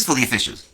this is for the officials.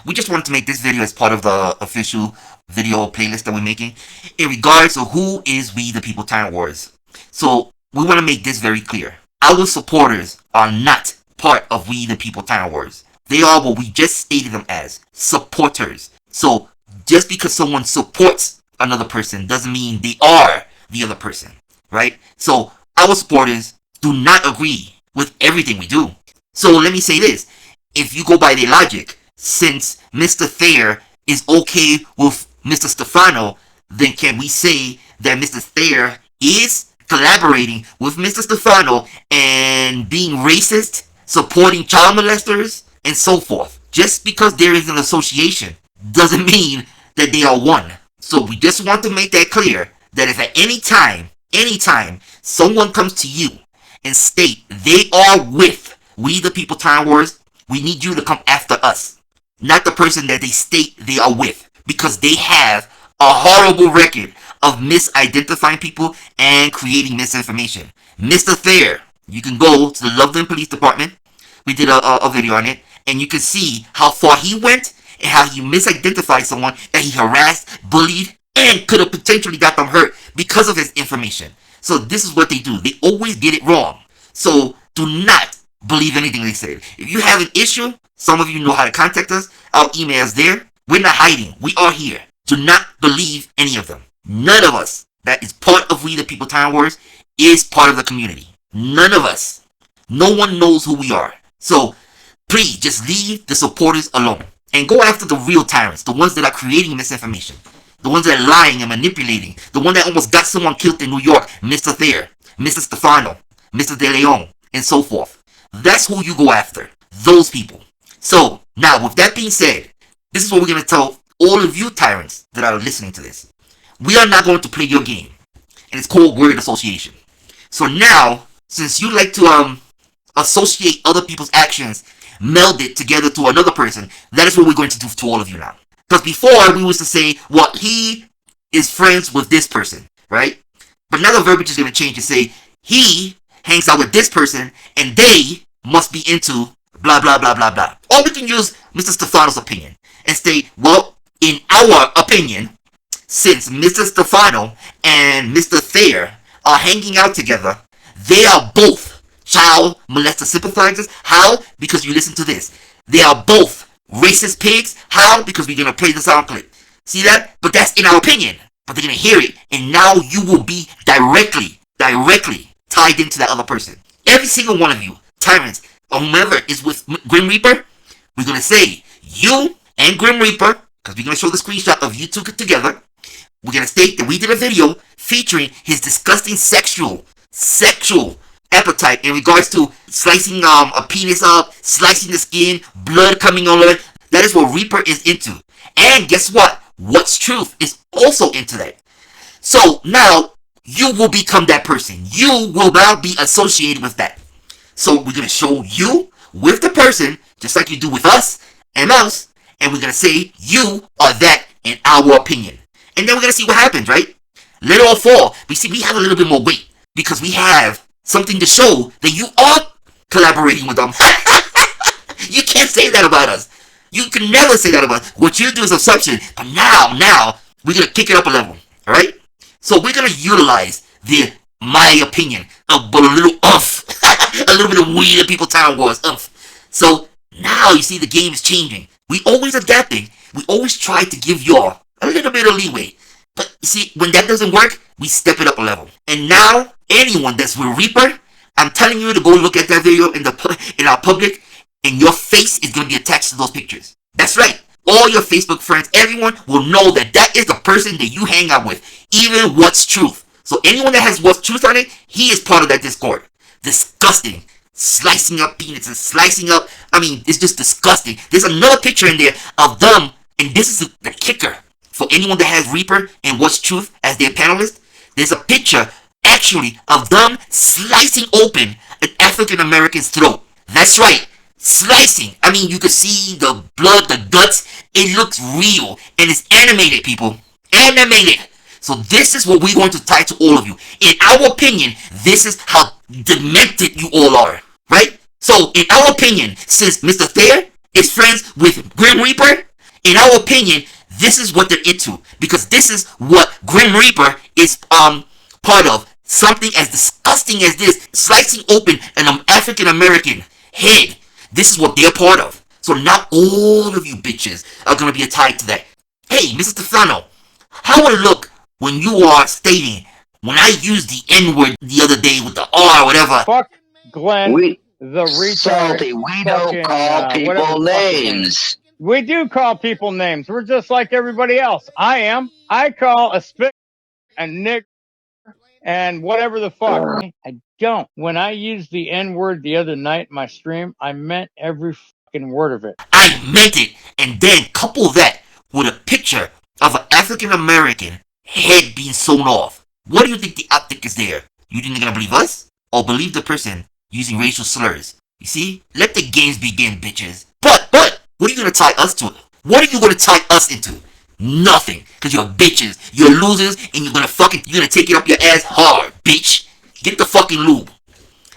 We just wanted to make this video as part of the official video playlist that we're making in regards to who is We the People Tyrant Wars. So we want to make this very clear. Our supporters are not part of We the People Tyrant Wars. They are what we just stated them as, supporters. So just because someone supports another person doesn't mean they are the other person, right? So our supporters do not agree with everything we do. So let me say this. If you go by their logic, since Mr. Thayer is okay with Mr. Stefano, then can we say that Mr. Thayer is collaborating with Mr. Stefano and being racist, supporting child molesters, and so forth? Just because there is an association doesn't mean that they are one. So we just want to make that clear, that if at any time, someone comes to you and state they are with We the People Tyrant Wars, we need you to come after us, not the person that they state they are with, because they have a horrible record of misidentifying people and creating misinformation. Mr. Thayer, you can go to the Loveland Police Department. We did a video on it, and you can see how far he went and how he misidentified someone that he harassed, bullied, and could have potentially got them hurt because of his information. So this is what they do. They always get it wrong. So do not believe anything they say. If you have an issue, some of you know how to contact us. Our email is there. We're not hiding. We are here. Do not believe any of them. None of us that is part of We the People Tyrant Wars is part of the community. None of us. No one knows who we are. So please just leave the supporters alone and go after the real tyrants, the ones that are creating misinformation, the ones that are lying and manipulating, the one that almost got someone killed in New York, Mr. Thayer, Mr. Stefano, Mr. De Leon, and so forth. That's who you go after. Those people. So, now, with that being said, this is what we're going to tell all of you tyrants that are listening to this. We are not going to play your game. And it's called word association. So now, since you like to associate other people's actions, meld it together to another person, that is what we're going to do to all of you now. Because before, we used to say, well, he is friends with this person, right? But now the verbiage is going to change to say, he hangs out with this person, and they must be into blah, blah, blah, blah, blah. Or we can use Mr. Stefano's opinion and state, well, in our opinion, since Mr. Stefano and Mr. Thayer are hanging out together, they are both child molester sympathizers. How? Because you listen to this. They are both racist pigs. How? Because we're going to play the sound clip. See that? But that's in our opinion. But they're going to hear it, and now you will be directly tied into that other person. Every single one of you, tyrants, or whomever is with Grim Reaper, we're going to say, you and Grim Reaper, because we're going to show the screenshot of you two together, we're going to state that we did a video featuring his disgusting sexual appetite in regards to slicing a penis up, slicing the skin, blood coming all over it. That is what Reaper is into. And guess what? What's Truth is also into that. So now, you will become that person. You will now be associated with that. So we're going to show you with the person, just like you do with us and mouse, and we're going to say you are that in our opinion. And then we're going to see what happens, right? Let it all fall. We see we have a little bit more weight because we have something to show that you are collaborating with them. You can't say that about us. You can never say that about us. What you do is assumption. But now, we're going to kick it up a level. Alright? So we're going to utilize my opinion, but a little oomph. A little bit of We the People Tyrant Wars oomph. So now you see the game is changing. We always adapting. We always try to give y'all a little bit of leeway. But you see, when that doesn't work, we step it up a level. And now, anyone that's with Reaper, I'm telling you to go look at that video in our public, and your face is going to be attached to those pictures. That's right. All your Facebook friends, everyone will know that that is the person that you hang out with. Even What's Truth. So anyone that has What's Truth on it, he is part of that Discord. Disgusting. Slicing up peanuts and slicing up. I mean, it's just disgusting. There's another picture in there of them, and this is the kicker. For anyone that has Reaper and What's Truth as their panelist, there's a picture, actually, of them slicing open an African American's throat. That's right. Slicing. I mean, you can see the blood, the guts. It looks real. And it's animated, people. Animated. So this is what we're going to tie to all of you. In our opinion, this is how demented you all are. Right? So, in our opinion, since Mr. Thayer is friends with Grim Reaper, in our opinion, this is what they're into. Because this is what Grim Reaper is part of. Something as disgusting as this, slicing open an African American head. This is what they're part of. So not all of you bitches are going to be tied to that. Hey, Mr. Stefano, how would it look when you are stating, when I used the N-word the other day with the R or whatever? Fuck Glenn, the retard. Salty, we don't call people names. We do call people names. We're just like everybody else. I call a spit a nick and whatever the fuck. I don't. When I used the N-word the other night in my stream, I meant every fucking word of it. I meant it, and then couple that with a picture of an African American head being sewn off. What do you think the optic is there? You think they're gonna believe us? Or believe the person using racial slurs? You see? Let the games begin, bitches. But, what are you gonna tie us to? What are you gonna tie us into? Nothing. Cause you're bitches, you're losers, and you're gonna take it up your ass hard, bitch. Get the fucking lube.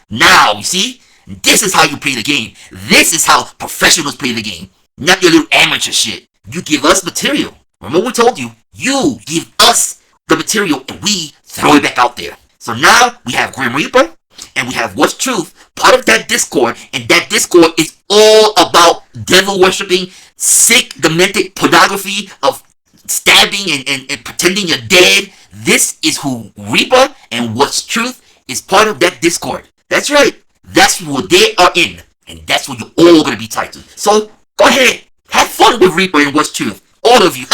Now, you see? This is how you play the game. This is how professionals play the game. Not your little amateur shit. You give us material. Remember what we told you? You give us the material and we throw it back out there. So now we have Grim Reaper and we have What's Truth, part of that Discord, and that Discord is all about devil worshipping, sick, demented pornography of stabbing and pretending you're dead. This is who Reaper and What's Truth is part of that Discord. That's right. That's what they are in. And that's what you're all going to be tied to. So, go ahead. Have fun with Reaper and What's Truth. All of you.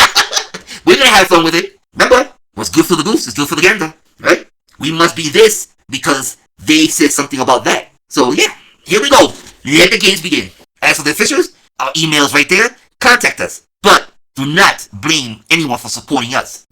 We're going to have fun with it. Remember, what's good for the goose is good for the gander. Right? We must be this because they said something about that. So, yeah. Here we go. Let the games begin. As for the officials, our email's right there. Contact us. But do not blame anyone for supporting us.